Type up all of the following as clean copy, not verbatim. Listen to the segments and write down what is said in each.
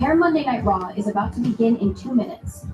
Air Monday Night Raw is about to begin in 2 minutes.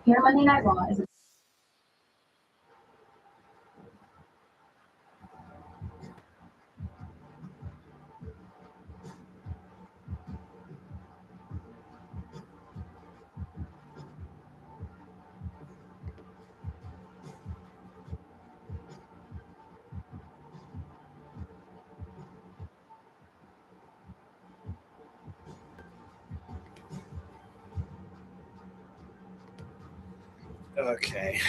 Air Monday Night Raw is Okay.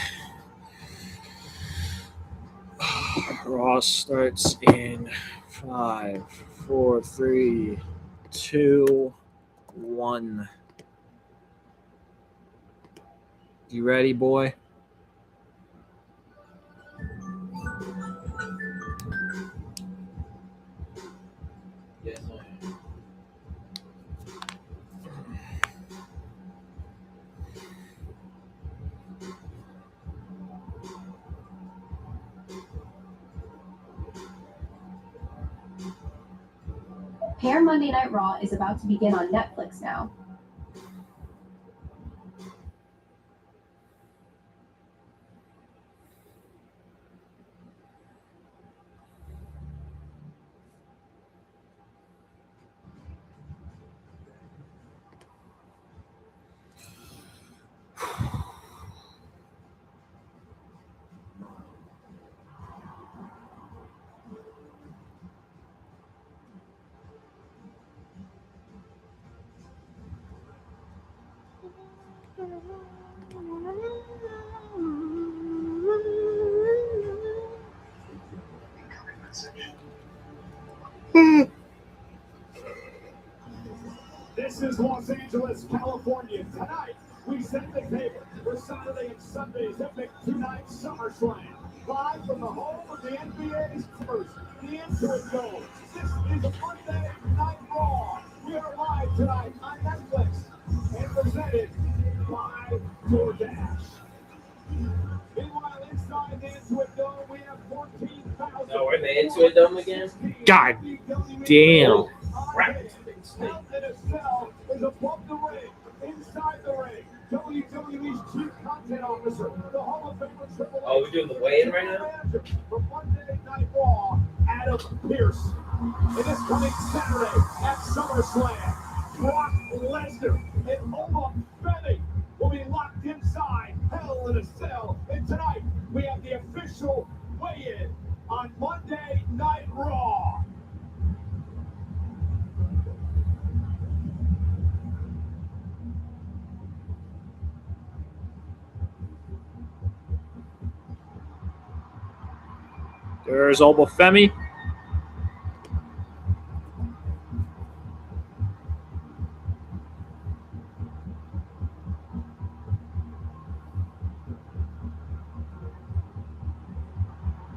Raw starts in 5, 4, 3, 2, 1. You ready, boy? Yes, I am. Air Monday Night Raw is about to begin on Netflix now. This is Los Angeles, California. Tonight, we set the table for Saturday and Sunday's epic two-night SummerSlam. Live from the home of the NBA's first, the Into It Goes. This is a Monday Night Raw. We are live tonight on Netflix and presented by DoorDash. Meanwhile, inside the Into It Dome, we have 14,000. No, we're in the Into It Dome again? God damn. Crap. Out in a cell is above the ring, inside the ring. WWE's chief content officer, the Hall of Famer Triple H. Oh, we're doing the weigh-in right now? From Monday Night Raw, Adam Pearce. And this coming Saturday at SummerSlam, Brock Lesnar and Oba Femi will be locked inside Hell in a Cell. And tonight, we have the official weigh-in on Monday Night Raw. There's Oba Femi.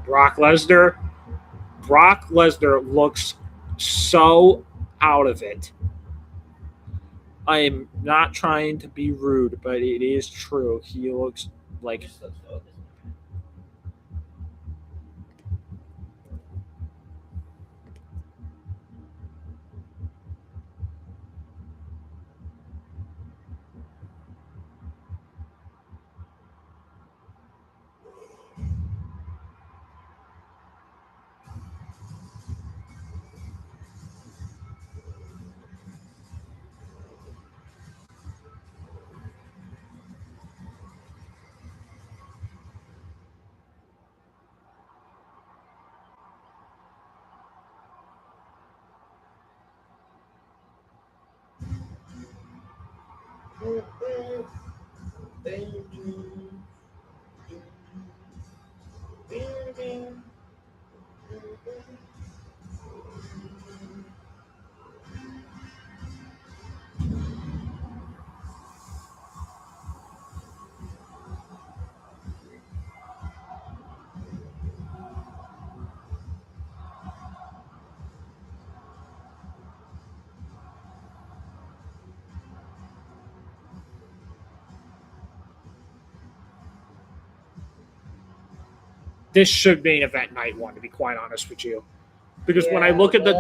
Brock Lesnar. Brock Lesnar looks so out of it. I am not trying to be rude, but it is true. He looks like This should be an event night one, to be quite honest with you. Because when I look at the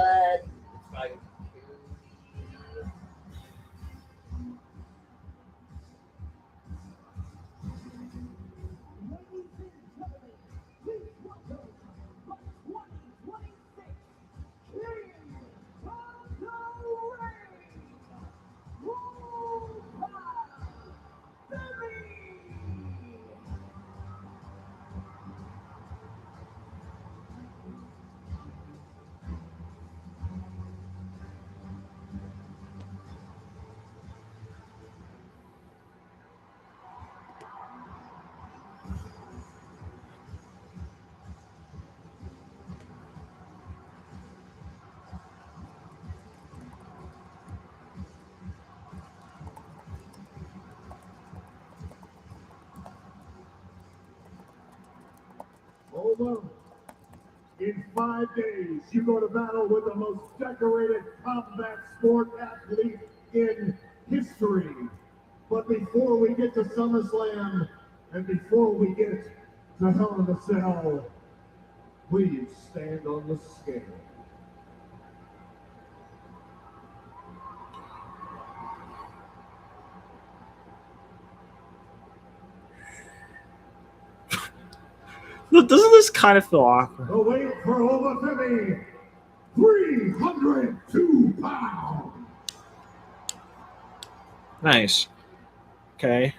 Hold on. In 5 days, you go to battle with the most decorated combat sport athlete in history. But before we get to SummerSlam and before we get to Hell in a Cell, please stand on the scale. doesn't this kind of feel awkward? The weight for Oba Femi, 302 pounds. Nice. Okay.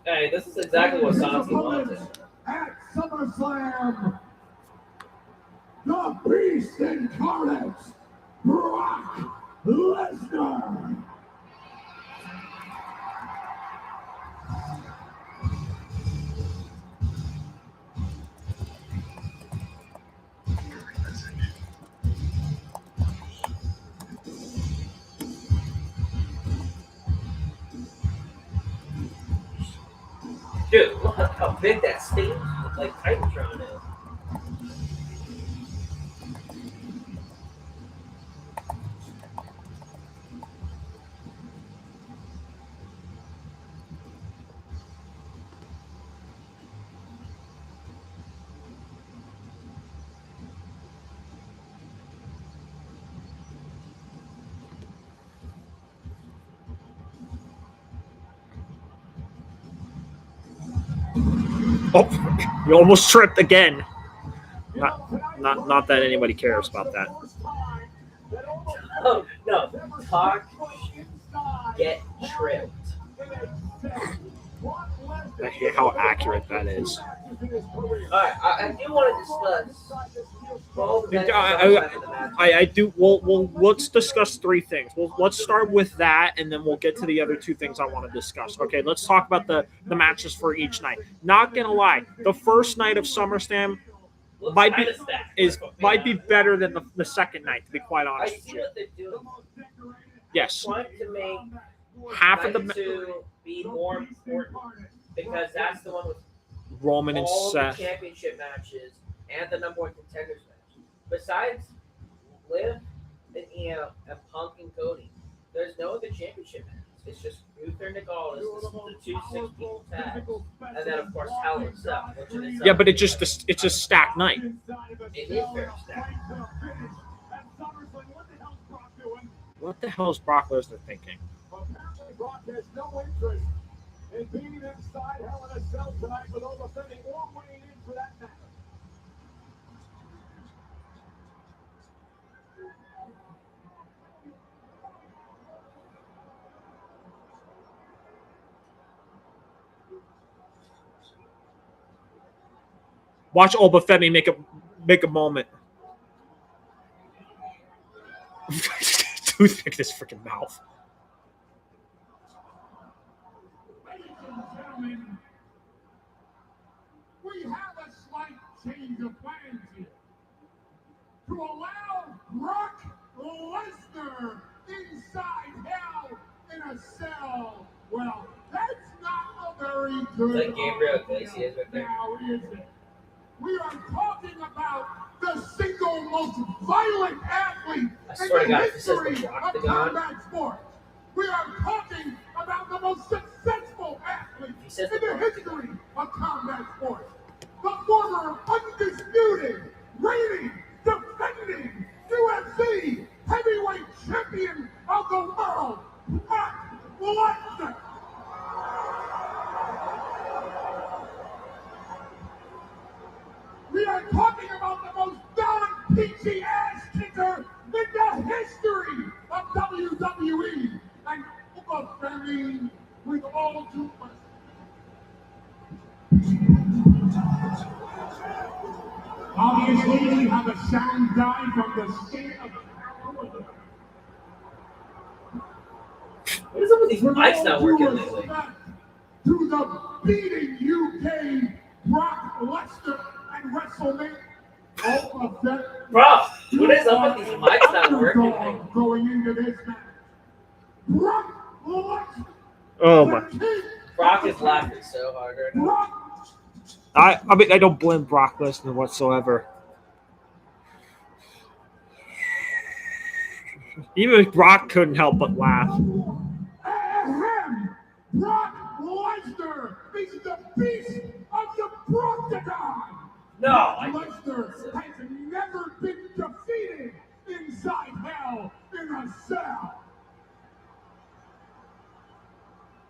Hey, this is exactly what Santi wanted. At SummerSlam, the Beast Incarnate, Brock Lesnar. Dude, look how big that stage looks like Titantron is. Oh, you almost tripped again. Not that anybody cares about that. Oh, no. Talk, get tripped. I hate how accurate that is. Alright, I do want to discuss both I do. Well, let's discuss three things. Well, let's start with that, and then we'll get to the other two things I want to discuss. Okay, let's talk about the matches for each night. Not gonna lie, the first night of SummerSlam might be better than the second night. To be quite I honest with see you. what they're doing. Yes, Trying to make half of night the two be more important because that's the one with Roman and all Seth. the championship matches and the number one contenders match. Besides Liv and Io and Punk and Cody, there's no other championship match. It's just Ruca and Nicholas, the 2 6-people tags, and then of course Hell in a Cell. Yeah, but it's a stacked night. It is very stacked. What the hell is Brock Lesnar thinking? Apparently, Brock has no interest in being inside Hell in a Cell tonight with Oba Femi or weighing in for that matter. Watch Oba Femi make a moment. Toothpick this freaking mouth. change of plans here. To allow Brock Lesnar inside hell in a cell. Well, that's not a very good Like Gabriel Iglesias right there. now, is it? We are talking about the single most violent athlete I in swear to the God, if this says history the of octagon. combat sports. We are talking about the most successful athlete He says in the the octagon. history of combat sports. The former undisputed, reigning, defending UFC heavyweight champion of the world, Brock Lesnar. We are talking about the most non-peachy ass kicker in the history of WWE. And Oba Femi, with all due respect. Obviously, we have a sound guy from the state of California. What is up with these mics not working Due lately? respect to the beating UK Brock Lesnar and WrestleMania. Oba Femi. Bro, what is up with these mics not working lately? Going into this match. Brock Lesnar. Oh my! Brock is laughing so hard right now. Brock. I mean, I don't blame Brock Lesnar whatsoever. Even if Brock couldn't help but laugh. Ahem. Brock Lesnar is the beast of the Broctagon. No, Lesnar has never been defeated inside hell in a cell.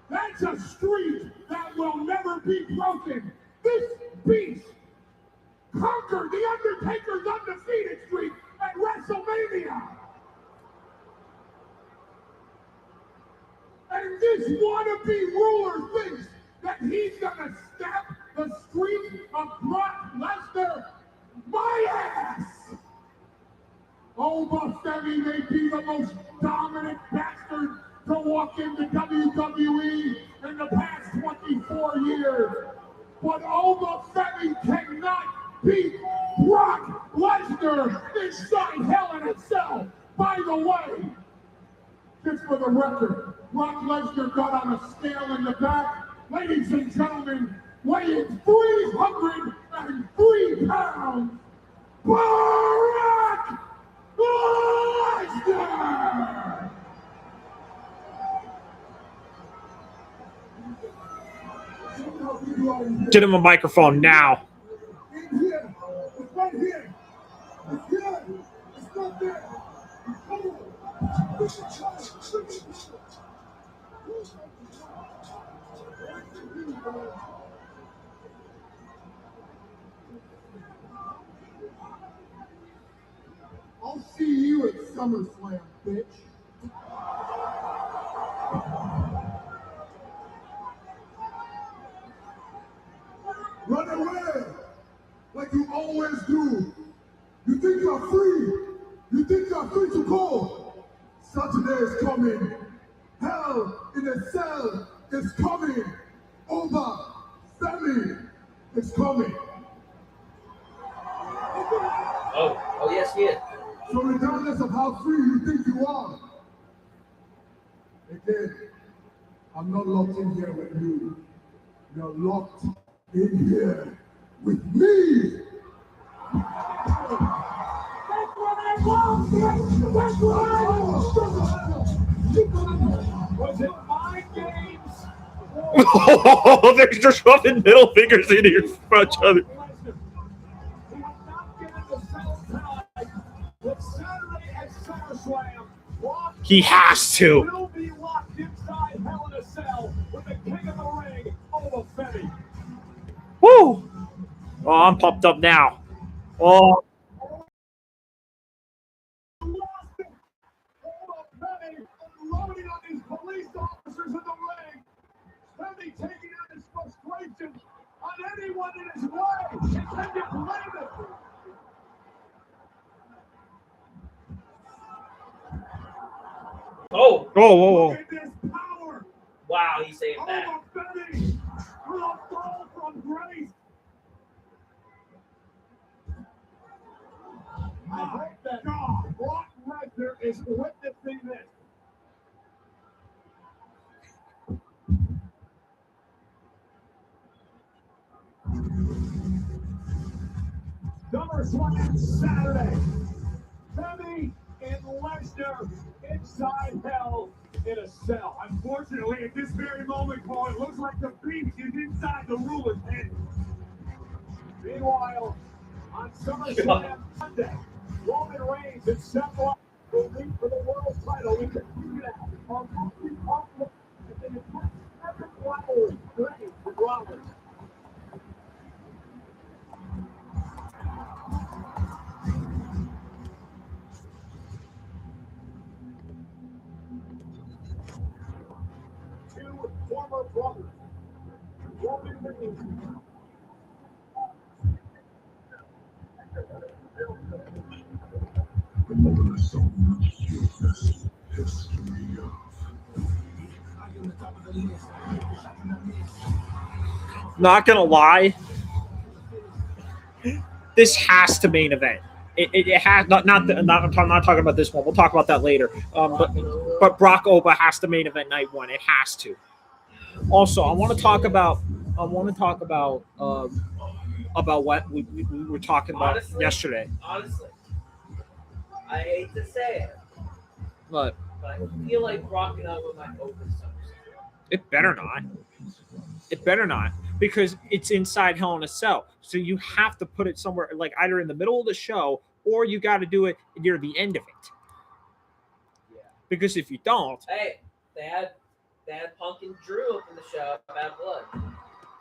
That's a streak that will never be broken. This beast conquered The Undertaker's undefeated streak at WrestleMania. And this wannabe ruler thinks that he's gonna snap the streak of Brock Lesnar. My ass! Oba Femi may be the most dominant bastard to walk into WWE in the past 24 years. But Oba Femi cannot beat Brock Lesnar inside hell in a cell. By the way, just for the record, Brock Lesnar got on a scale in the back. Ladies and gentlemen, weighing 303 pounds, Brock Lesnar! Get him a microphone now. In here, it's right here. It's here. It's not there. Come on. I'll see you at SummerSlam, bitch. Run away like you always do. You think you're free. You think you're free to go. Saturday is coming. Hell in a cell is coming. Oba Femi is coming. Oh yes, he is. So regardless of how free you think you are, again, I'm not locked in here with you. You're locked in here with me. That's what I want. That's what I want. Was it my games? Oh, they're just shoving middle fingers into your front other. He has to. Will be locked inside Hell in a Cell with the king of the ring, Oba Femi. Woo! Oh, I'm pumped up now. Oh, Oba Femi unloading on these police officers in the ring. Femi taking out his frustration on anyone in his way. And then you blame it. Oh, whoa. Look at this power. wow, he saved that. Oba Femi will fall from grace. is witnessing this. SummerSlam Saturday. Femi and Lesnar inside hell in a cell. Unfortunately, at this very moment, Paul, it looks like the beast is inside the ruler's head. Meanwhile, on SummerSlam Sunday, Roman Reigns and Seth Rollins will meet for the world title. We can figure it out. On every possible and in every rivalry, Reigns and Rollins. Two former brothers, Roman Reigns. Not gonna lie, this has to main event. It has not. I'm not talking about this one. We'll talk about that later. But Brock Oba has to main event night one. It has to. Also, I want to talk about what we were talking about yesterday. Honestly, I hate to say it, But but I feel like Brock and Oba might open SummerSlam. it better not. It better not, because it's inside Hell in a Cell. So you have to put it somewhere, like either in the middle of the show, or you got to do it near the end of it. Yeah. Because if you don't, Hey, they had Punk and Drew up in the show, Bad Blood.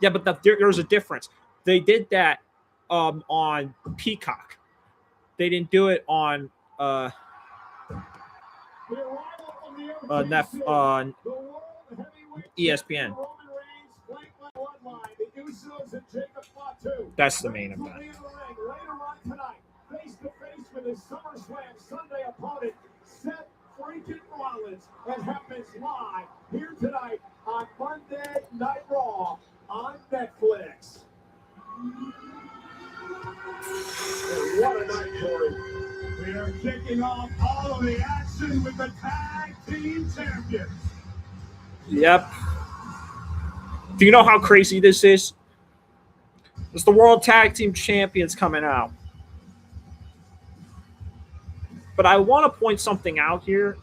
yeah, but there's a difference. They did that on Peacock. They didn't do it on ESPN. That's the main event. Later on tonight, face to face with his SummerSlam Sunday opponent, Seth freaking Rollins, and happens live here tonight on Monday Night Raw on Netflix. And what a night, Corey. We are kicking off all of the action with the tag team champions. Yep. Do you know how crazy this is? It's the World Tag Team Champions coming out. But I want to point something out here.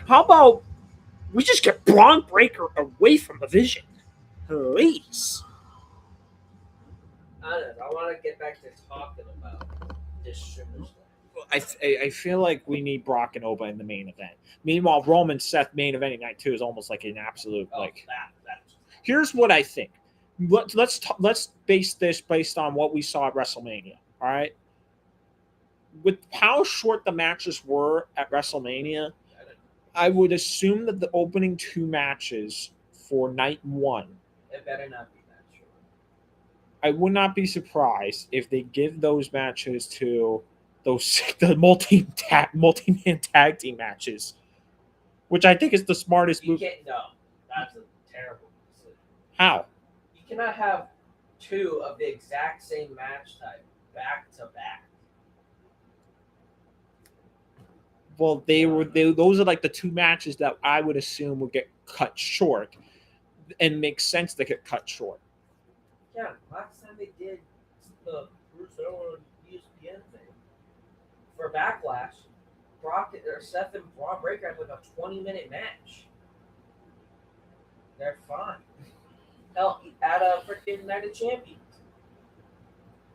How about we just get Braun Breaker away from the Vision? Please. I don't know. I want to get back to talking about this SummerSlam. I feel like we need Brock and Oba in the main event. Meanwhile, Roman Seth main eventing night 2 is almost like an absolute That's Here's what I think. Let's base this based on what we saw at WrestleMania. All right. With how short the matches were at WrestleMania, I would assume that the opening 2 matches for night 1. It better not be that short. I would not be surprised if they give those matches to the multi-man tag team matches, which I think is the smartest move. No, that's a terrible decision. How? You cannot have 2 of the exact same match type back to back. Well, those are like the 2 matches that I would assume would get cut short, and makes sense to get cut short. Yeah, last time they did the Rusev ESPN thing for Backlash, Seth and Braun Breaker had like a 20-minute match. They're fine. Hell, at a freaking Night of Champions,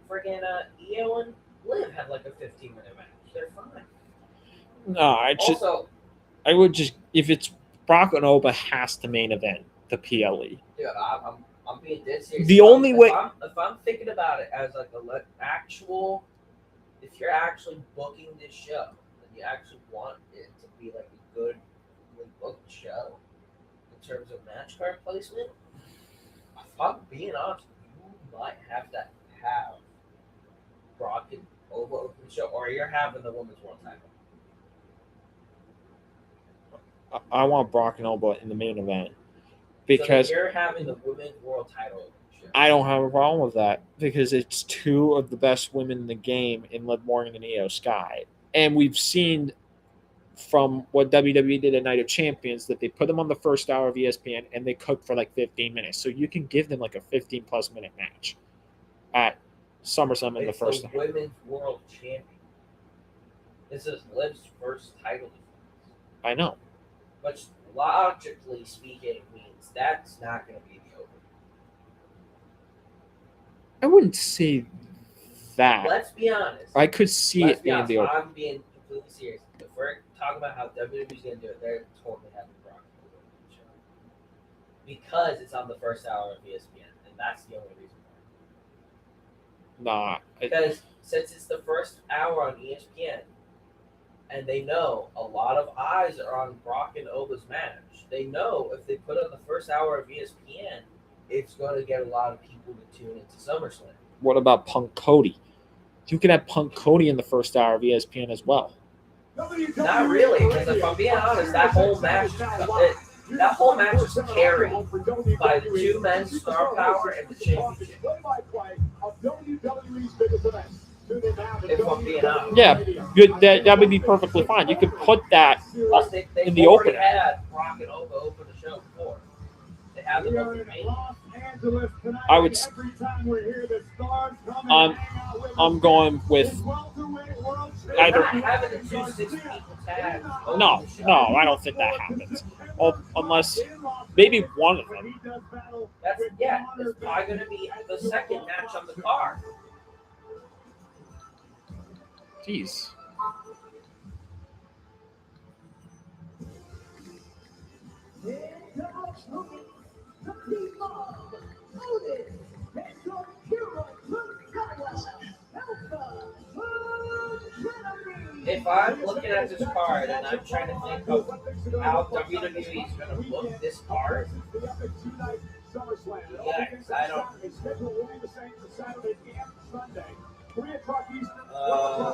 freaking Io and Liv had like a 15-minute match. They're fine. No, I would just, if it's Brock and Oba has to main event the PLE. Dude, I'm being dead serious. The only way, if I'm thinking about it as like an actual if you're actually booking this show, and you actually want it to be like a good booked show in terms of match card placement, if I'm being honest, you might have to have Brock and Oba open the show, or you're having the women's world title. I want Brock and Oba in the main event So because you're having the women's world title open show. I don't have a problem with that because it's two of the best women in the game in Liv Morgan and Io Sky. And we've seen from what WWE did at Night of Champions that they put them on the first hour of ESPN and they cook for like 15 minutes. So you can give them like a 15-plus minute match at SummerSlam in the first hour. Women's world champion. This is Liv's first title defense. I know. Which, logically speaking, means that's not going to be the opener. I wouldn't say that. Let's be honest. I could see it being the opener. I'm being completely serious. If we're talking about how WWE's going to do it, they're totally having Brock on the show. Because it's on the first hour of ESPN, and that's the only reason why. Nah. Because since it's the first hour on ESPN, and they know a lot of eyes are on Brock and Oba's match, they know if they put on the first hour of ESPN, it's going to get a lot of people to tune into SummerSlam. What about Punk Cody? You can have Punk Cody in the first hour of ESPN as well. Not really, because if I'm being honest, that whole match is carried by the two men's star power and the championship. If I'm being honest. Yeah, that would be perfectly fine. You could put that Plus, they in the opener. had Brock and Oba open the show before. They have them open I would. I'm going with either. They're not having the 2 6-people tags. No, I don't think that happens. Unless maybe one of them. It's probably going to be the second match on the card. Jeez. If I'm looking at this card and I'm trying to think of how WWE is going to book this card, I don't. 3 o'clock Eastern,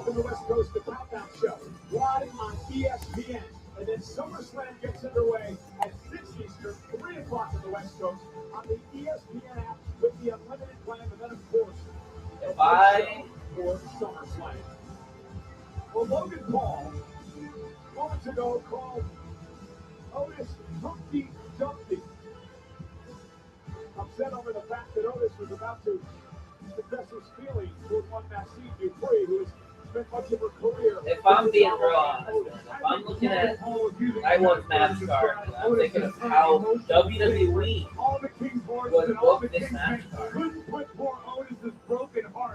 from the West Coast, the Countdown Show, live on ESPN. And then SummerSlam gets underway at 6 Eastern, 3 o'clock on the West Coast, on the ESPN app with the unlimited plan. And then, of course, for SummerSlam. Well, Logan Paul, moments ago, called Otis Humpty Dumpty. Upset over the fact that Otis was about to confess his feelings toward one Maxine Dupree, who has spent much of her career. If I'm being real honest, if I'm looking at I1's match card, and I'm thinking of how WWE would book this match card,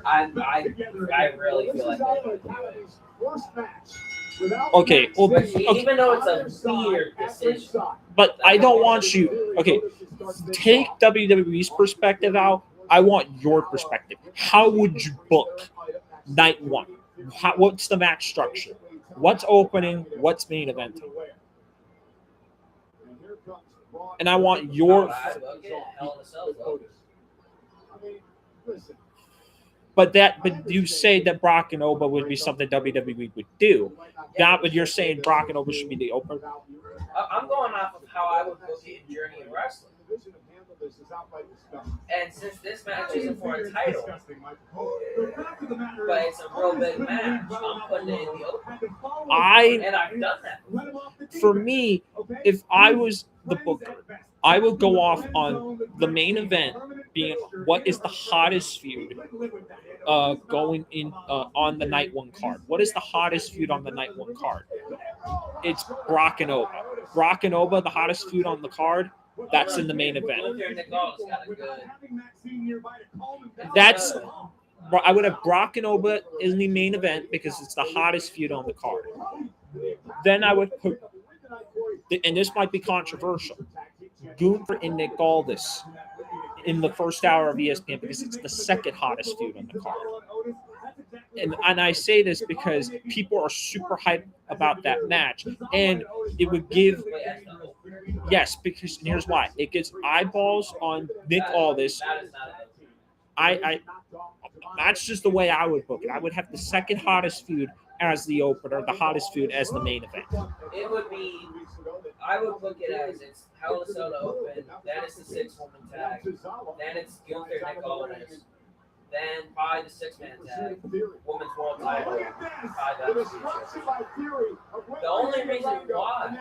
I really feel like they would do it. Okay, well, Even though it's a weird decision. but I don't want you. Okay, take WWE's perspective out. I want your perspective. How would you book night one? What's the match structure? What's opening? What's main eventing? And I want your. But you say that Brock and Oba would be something WWE would do. Not what you're saying. Brock and Oba should be the opener. I'm going off of how I would book it in Journey in Wrestling. And since this match isn't for a title, but it's a real big match, I'm putting it in the opener. And I've done that. For me, if I was the booker, I would go off on the main event being what is the hottest feud going in on the night one card. What is the hottest feud on the night one card? It's Brock and Oba. Brock and Oba, the hottest feud on the card. That's in the main event. I would have Brock and Oba in the main event because it's the hottest feud on the card. Then I would put, and this might be controversial, Gunther and Nick Aldis in the first hour of ESPN because it's the second hottest feud on the card. and I say this because people are super hyped about that match, and it would give yes, because here's why it gets eyeballs on Nick Aldis. That is not a I that's just the way I would book it. I would have the second hottest feud as the opener, the hottest feud as the main event. It would be. I would book it as it's Hell in a Cell to open, then it's the 6-woman tag, then it's Gunther Nick Aldis, then probably the 6-man tag, Women's World Title, probably that's the future. The only reason why I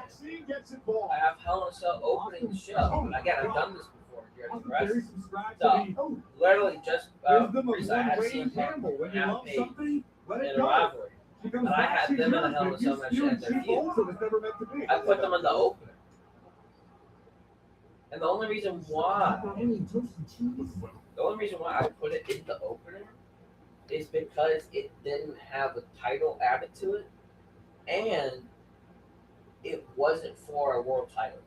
have Hell in a Cell opening the show, and again, I've done this before here at the rest. So, literally just recently I had CM Punk and Adam Page in a rivalry. And I had them in a Hell in a Cell match at their feud. I put them in the opener. And the only reason why I put it in the opener is because it didn't have a title added to it, and it wasn't for a world title.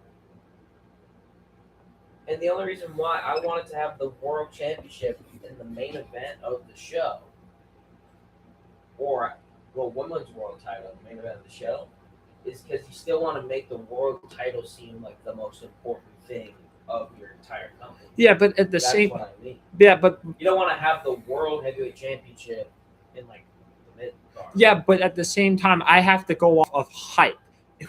And the only reason why I wanted to have the world championship in the main event of the show, or women's world title in the main event of the show, is because you still want to make the world title seem like the most important thing of your entire company. Yeah, but at the That's same, what I mean. yeah, but You don't want to have the world heavyweight championship in like the mid card. yeah, but at the same time, I have to go off of hype.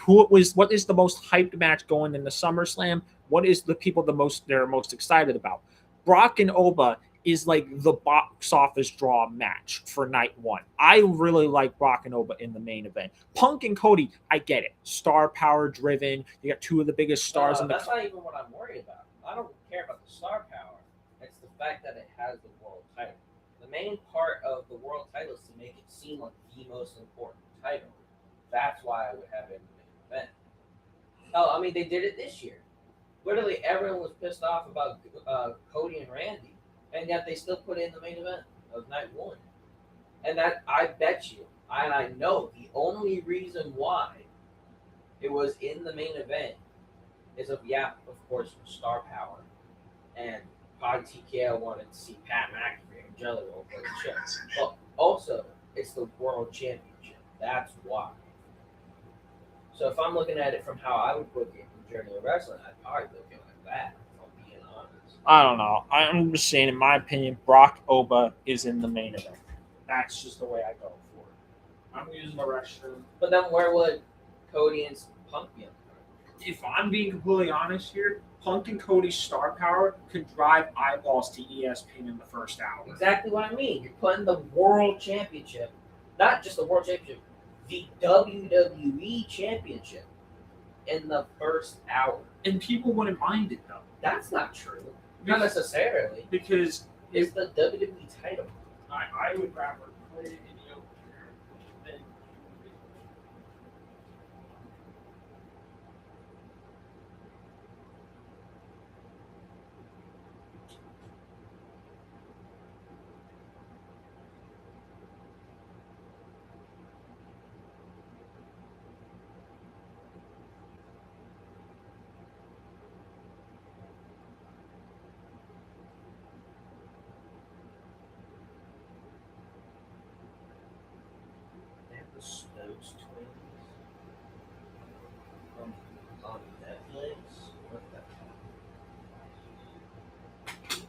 What is the most hyped match going in the SummerSlam? What is the people they're most excited about? Brock and Oba is like the box office draw match for night one. I really like Brock and Oba in the main event. Punk and Cody, I get it. Star power driven. You got two of the biggest stars in the. That's not even what I'm worried about. I don't care about the star power. It's the fact that it has the world title. The main part of the world title is to make it seem like the most important title. That's why I would have it in the main event. Oh, I mean, they did it this year. Literally, everyone was pissed off about Cody and Randy, and yet they still put it in the main event of night one. And that, I bet you, and I know the only reason why it was in the main event is of course, star power. And probably TKO wanted to see Pat McAfee and Jelly Roll for the show. But also, it's the world championship. That's why. So if I'm looking at it from how I would book it in Journey of Wrestling, I'd probably book it like that, if I'm being honest. I don't know. I'm just saying, in my opinion, Brock Oba is in the main event. That's just the way I go for it. I'm using the restroom. But then where would Cody and Punk be on the card? If I'm being completely honest here, Punk and Cody's star power could drive eyeballs to ESPN in the first hour. Exactly what I mean. You're putting the world championship, not just the world championship, the WWE championship in the first hour. And people wouldn't mind it, though. That's not true. Not necessarily. Because It's the WWE title. I would rather put it in the opener than. The Stokes twins on Netflix. What the heck?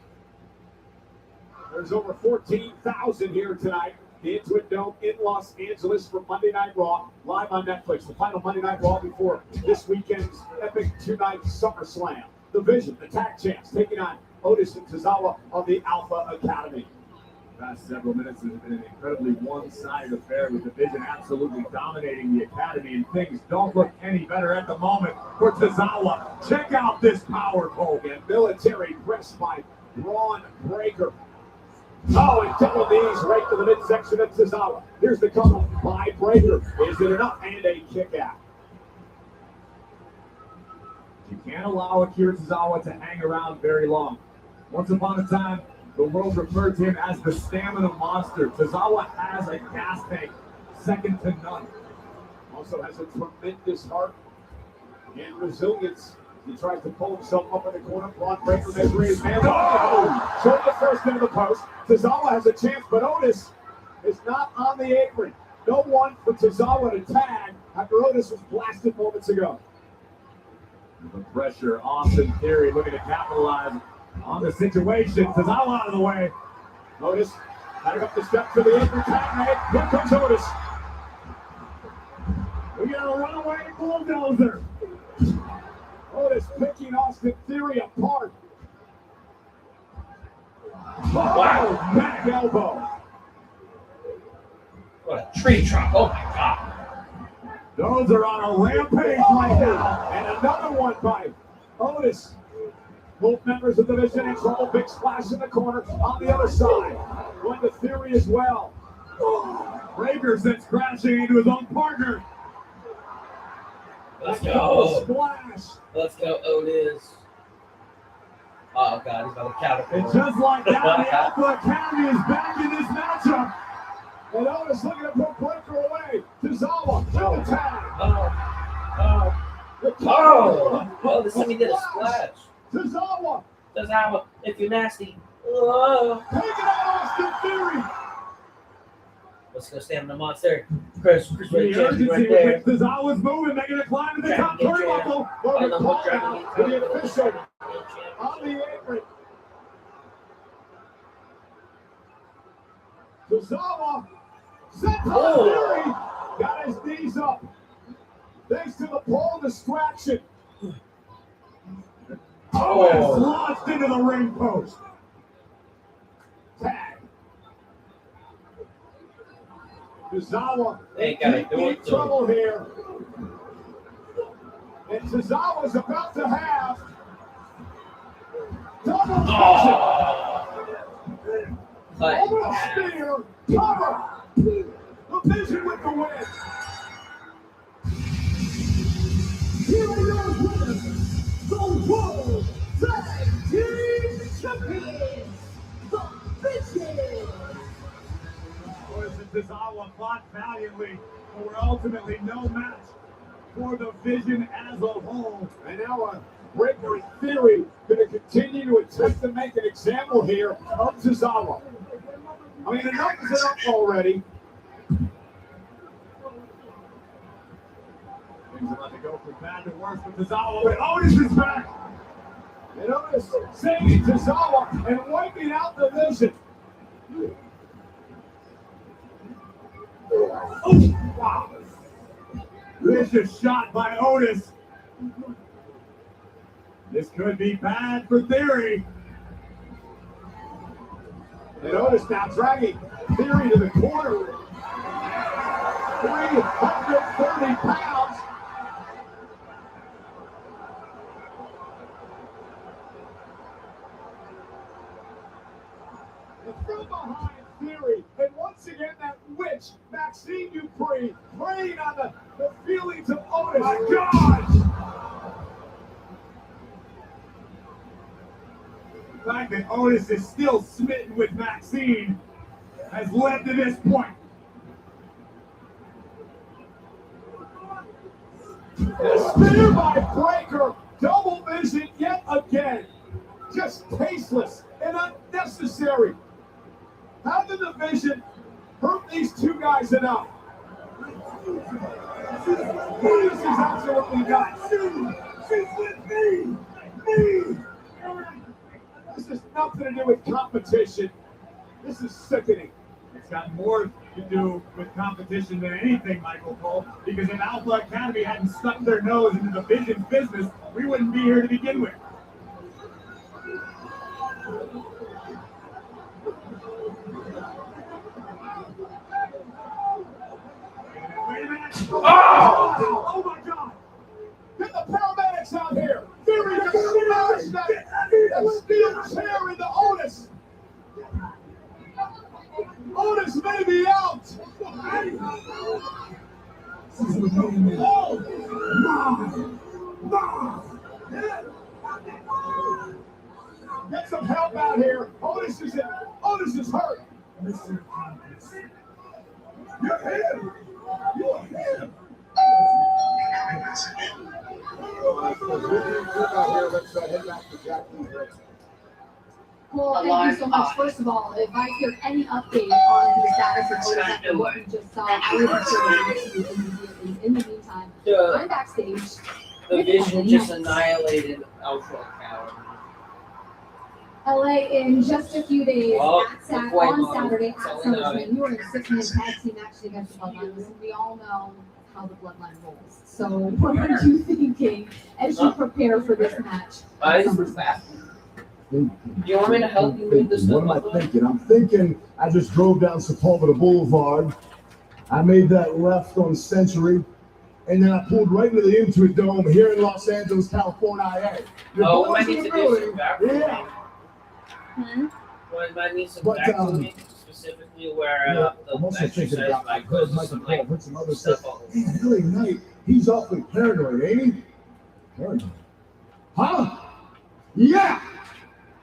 There's over 14,000 here tonight. The Intuit Dome in Los Angeles for Monday Night Raw, live on Netflix. The final Monday Night Raw before this weekend's epic two-night SummerSlam. The Vision, the tag champs, taking on Otis and Tozawa of the Alpha Academy. Past several minutes has been an incredibly one-sided affair, with the Vision absolutely dominating the Academy, and things don't look any better at the moment for Tozawa. Check out this power poke and military press by Braun Breaker. Oh, and double knees right to the midsection of Tozawa. Here's the cover by Breaker. Is it enough? And a kick out. You can't allow Akira Tozawa to hang around very long. Once upon a time, the world referred to him as the stamina monster. Tozawa has a gas tank second to none. Also has a tremendous heart and resilience. He tries to pull himself up in the corner. Braun Breaker measuring his man. Oh! Shoulder first into the post. Tozawa has a chance, but Otis is not on the apron. No one for Tozawa to tag after Otis was blasted moments ago. The pressure, Austin Theory looking to capitalize on the situation. Tozawa out of the way. Otis heading up the steps to the apron tag night. Here comes Otis. We got a runaway bulldozer. Otis picking Austin Theory apart. Wow, back elbow. What a tree trunk. Oh my God. Those are on a rampage right now. And another one by Otis. Both members of the division in trouble. Big splash in the corner. On the other side, going to Theory as well. Rager sends crashing into his own partner. Let's go. Splash. Let's go, Otis. Oh, God, he's about to counter. And just like that, the Alpha Academy is back in this matchup. And Otis looking to put Breaker away. Tozawa with the tag. Oh, the Semi did a splash. Tozawa. Tozawa, if you're nasty. Oh. Taking out Austin Theory. Let's go stand on the monster. Chris The ready urgency right with there. which Tozawa's moving, making a climb to the top turnbuckle. But the call out to the official on the apron. Tozawa sent on Theory. Got his knees up. Thanks to the pole distraction. Otis launched into the ring post. Tag. Tozawa They gotta do in it, though. trouble here. And Tozawa's about to have double vision. Almost spear, cover. The vision with the win. Here are your winners, the World Tag Team Champions, the Vision. Otis and Tozawa fought valiantly, but were ultimately no match for the Vision as a whole. And now Breaker in Theory going to continue to attempt to make an example here of Tozawa. I mean, enough is enough already. Things are about to go from bad to worse for Tozawa, but Otis is back. And Otis saving Tozawa and wiping out the Vision. Oh, wow. Vicious shot by Otis. This could be bad for Theory. And Otis now dragging Theory to the corner. 330 pounds. And from behind Theory, and once again that witch, Maxine Dupree, preying on the feelings of Otis. My God! The fact that Otis is still smitten with Maxine has led to this point. The spear by Breaker, double vision yet again. Just tasteless and unnecessary. How did the Vision hurt these two guys enough? This is absolutely nuts. She's with me. This has nothing to do with competition. This is sickening. It's got more to do with competition than anything, Michael Cole, because if Alpha Academy hadn't stuck their nose into the Vision's business, we wouldn't be here to begin with. Wait a minute. Oh my God! Get the paramedics out here! Theory just smashed that steel chair into Otis! Otis may be out! Get some help out here! Otis is hurt! You're him! You're him! Let's head back to Jack. Thank you so much. First of all, if I hear any update on the status of Otis after what we just saw, I will be sure to get to you immediately. In the meantime, I'm backstage. The Vision just annihilated Ultra Power. LA in just a few days Well, on Saturday at SummerSlam. You are in a 6-man tag team match against the Bloodline. Listen, we all know how the Bloodline rolls. So what are you thinking as you prepare for this match? Do you want me to help you read this What stuff? am I thinking? I'm thinking I just drove down Sepulveda Boulevard. I made that left on Century. And then I pulled right into the Intuit Dome here in Los Angeles, California. Oh, we might need to do some back. Yeah. We might need some back moving, specifically where I'm also the thinking exercise about I bike heard goes Michael some Cole like heard some other stuff. stuff. Man, LA Knight, he's awfully paranoid, ain't he? Paranoid. Huh? Yeah!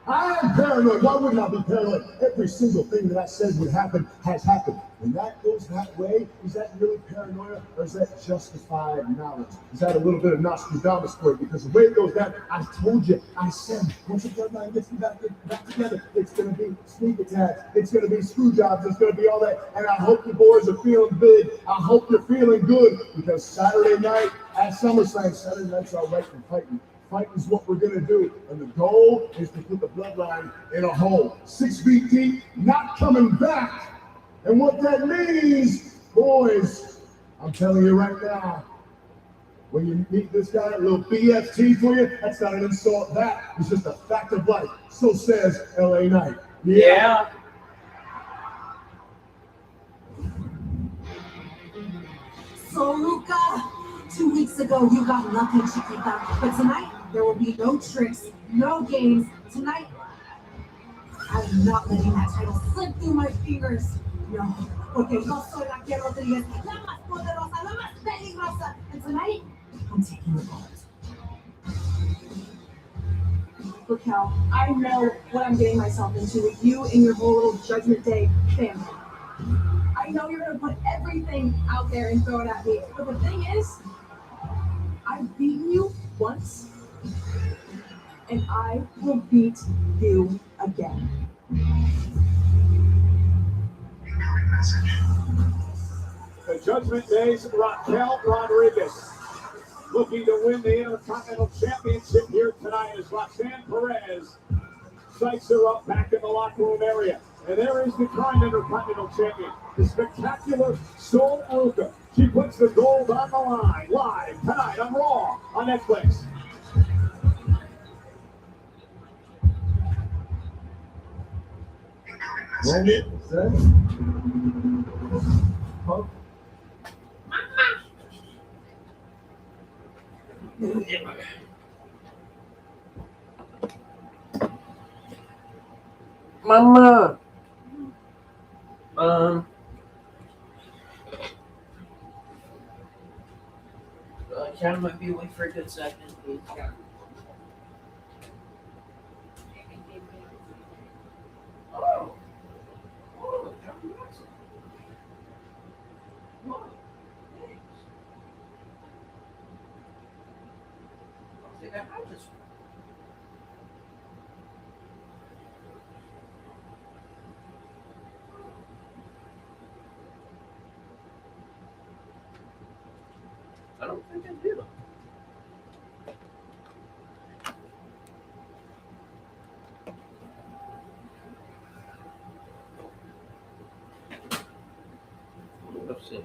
I am paranoid. Why wouldn't I be paranoid? Every single thing that I said would happen has happened. When that goes that way, is that really paranoia or is that justified knowledge? Is that a little bit of Nostradamus for you? Because the way it goes down, I told you, I said, once the bloodline gets back together, it's going to be sneak attacks, it's going to be screw jobs, it's going to be all that. And I hope you boys are feeling big. I hope you're feeling good because Saturday night at SummerSlam, Saturday night's all right for fighting. Fight is what we're gonna do, and the goal is to put the bloodline in a hole. 6 feet deep, not coming back. And what that means, boys, I'm telling you right now, when you meet this guy, a little BFT for you, that's not an insult. That is just a fact of life. So says LA Knight. Yeah. So, Ruca, 2 weeks ago, you got lucky, Chiquita. But tonight, there will be no tricks, no games. Tonight, I'm not letting that title slip through my fingers. No, porque yo soy Raquel Rodriguez, la más poderosa, la más peligrosa. And tonight, I'm taking the belt. Raquel, I know what I'm getting myself into with you and your whole little Judgment Day family. I know you're going to put everything out there and throw it at me. But the thing is, I've beaten you once, and I will beat you again. The Judgment Day's Raquel Rodriguez looking to win the Intercontinental Championship here tonight as Roxanne Perez psychs her up back in the locker room area. And there is the current Intercontinental Champion, the spectacular Soul Ruca. She puts the gold on the line live tonight on Raw on Netflix. Mama. Chad might be away for a good second, please. Oh. Oh, John Watson. Oh, thanks. I'll take that out this one. I don't think I do. Let's see.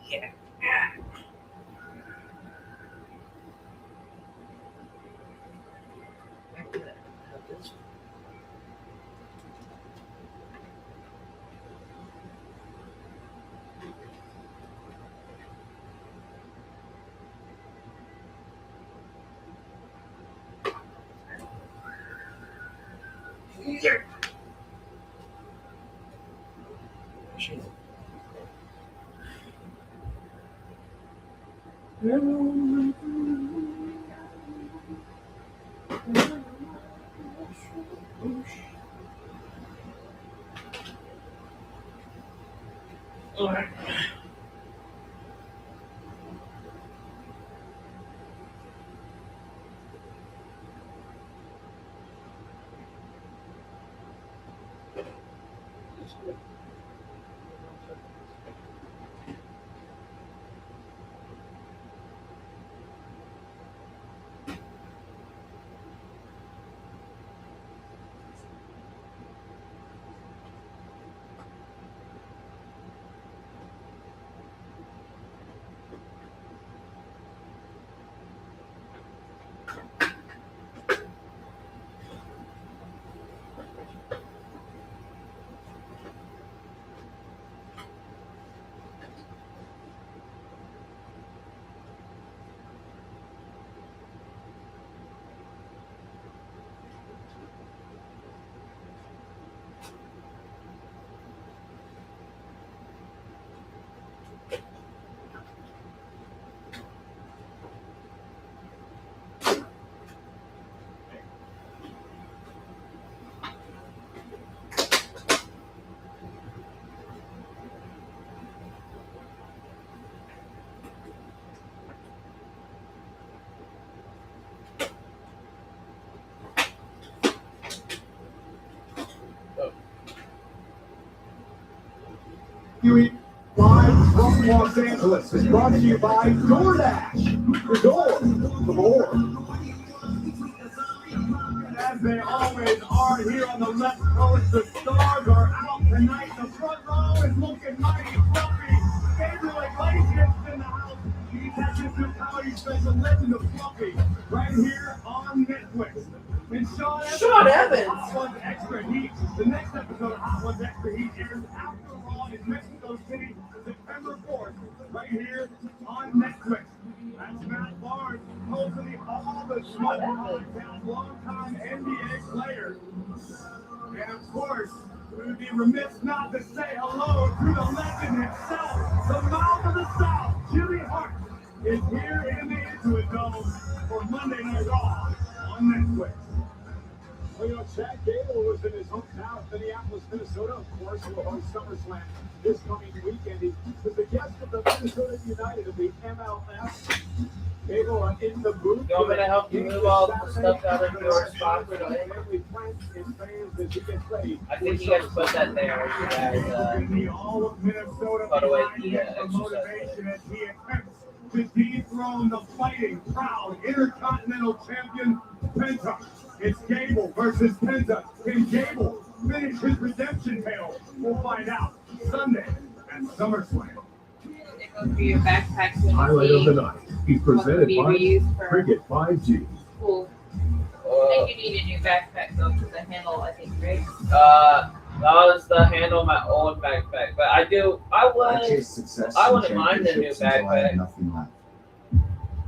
Yeah. Back to that. Have this one. Yeah. All right. Live from Los Angeles is brought to you by DoorDash. The door, the more. And as they always are here on the left coast, the stars are out tonight. The front row is looking mighty fluffy. Gabriel Iglesias in the house. He catches the comedy special Legend of Fluffy right here on Netflix. And Sean Evans. Hot Ones Extra Heat. The next episode of Hot Ones Extra Heat airs after Raw in Mexico City, September 4th, right here on Netflix. That's Matt Barnes, host of the All the Smoke podcast, longtime NBA player. And of course, we would be remiss not to say hello to the legend himself, the mouth of the South, Jimmy Hart, is here in the Intuit Dome for Monday Night Raw on Netflix. Well, you know, Chad Gable was in his hometown of Minneapolis, Minnesota, of course, who will host SummerSlam this coming weekend. He was the guest of the Minnesota United of the MLS. Gable in the booth. You want me to help you move all the stuff out of your spot for today? I think you guys put that there. You guys All of Minnesota put away the motivation as he attempts to dethrone the fighting, proud, intercontinental champion, Penta. It's Gable versus Penta. Can Gable finish his redemption tale? We'll find out Sunday at SummerSlam. It goes for your backpack. Highlight of the night is presented Be by reused for Cricket 5G. school. I think you need a new backpack though, because the handle, I think, right? that was the handle of my old backpack. But I chased success I and wouldn't mind the new championships until I had backpack. nothing left.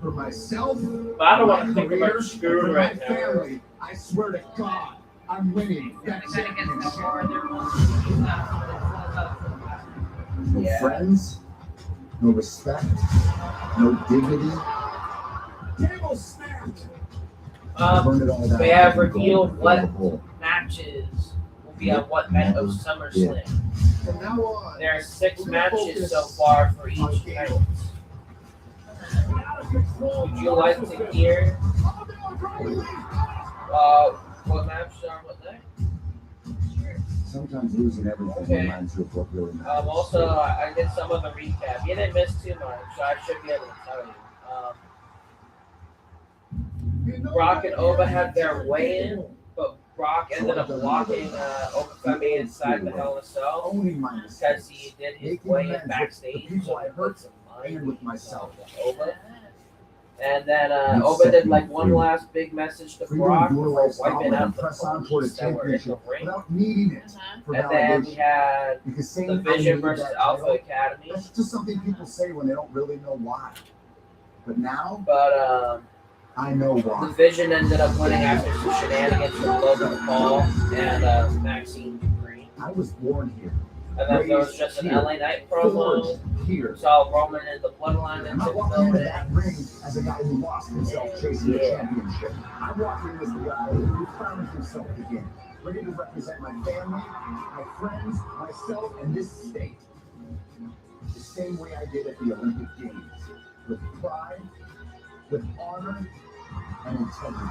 For myself, But I don't want to my think career, about screw for right my now. family, I swear to God, I'm winning We that gotta get some championship. more other ones. No Yeah. friends, no respect, no dignity. Gable snapped. I burned it all down. We have and gone revealed to what the hole. matches will be on what night of SummerSlam. From now on, There are 6 matches so far for each night. Would you like to hear what matches are on what night? Sometimes losing everything Okay. reminds you of what really matters. Also, I did some of the recap. You didn't miss too much, so I should be able to tell you. Brock and Oba had their weigh-in, but Brock ended up blocking Oba Femi inside the Hell in a Cell Owning my because mistakes, he did his making weigh-in amends with the backstage. people So I he hurt put some and money with myself. Oba. And then You Oba set did me like one free. last big message to Freedom Brock of your before lifestyle wiping and out the press on toward a police that were in the championship ring. without needing it for And then we validation. had Because the saying I Vision need versus that Alpha title, Academy. that's just something people say when they don't really know why. But now But I know the why. Vision ended up winning after some shenanigans with Logan Paul and Maxine Dupree. I was born here. And then there was just an LA Knight promo. Forged here. Saw Roman and the Bloodline I'm into not the walking into building. that ring as a guy who lost himself chasing a Yeah. championship. I'm walking as the guy who found himself again, ready to represent my family, my friends, myself, and this state. The same way I did at the Olympic Games, with pride, with honor, and integrity.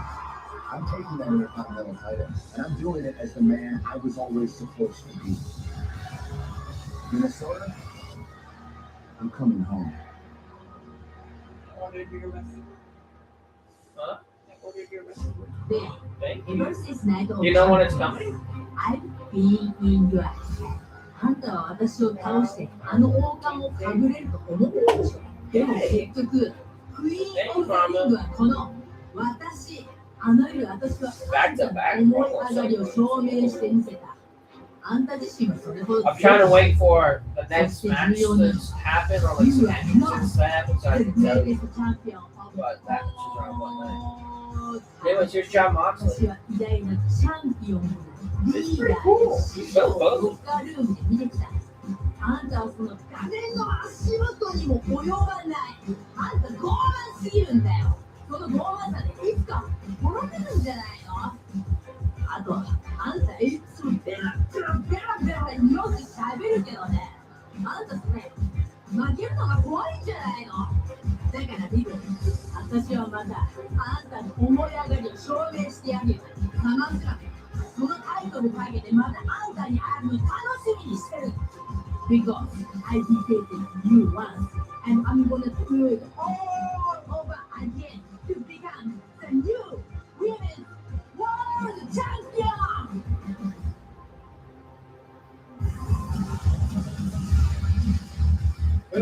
I'm taking that Intercontinental title, and I'm doing it as the man I was always supposed to be. Minnesota, I'm coming home. I ordered your message. Huh? I ordered your message. There, Thank you. ever since night of You know when it's coming? I've been in your head. あんたは私を倒してあの王冠をかぶれると思ってるでしょ。でも結局、クイーン・オブ・ザ・リングはこの私。あの夜私はあんたの思い上がりを証明してみせた。あんた自身はそれほど I'm trying to wait for the next match to happen or like some entrances to happen so I can tell you. グレイテストチャンピオン of But matches are on what night? all Anyways, here's John 私 Moxley. は偉大なチャンピオンリーダーで史上ロッカールームで見てきた。あんたはその誰の足元にも及ばない。あんた傲慢すぎるんだよ。その傲慢さでいつか滅びるんじゃないの。あと、あんたいつもベラよく喋るけどね。あんたそれ負けるのが怖いんじゃないの。だからビブ、私はまたあんたの思い上がりを証明してあげる。サマースラム、そのタイトルかけてまたあんたに会うの楽しみにしてる。Because I defeated you once.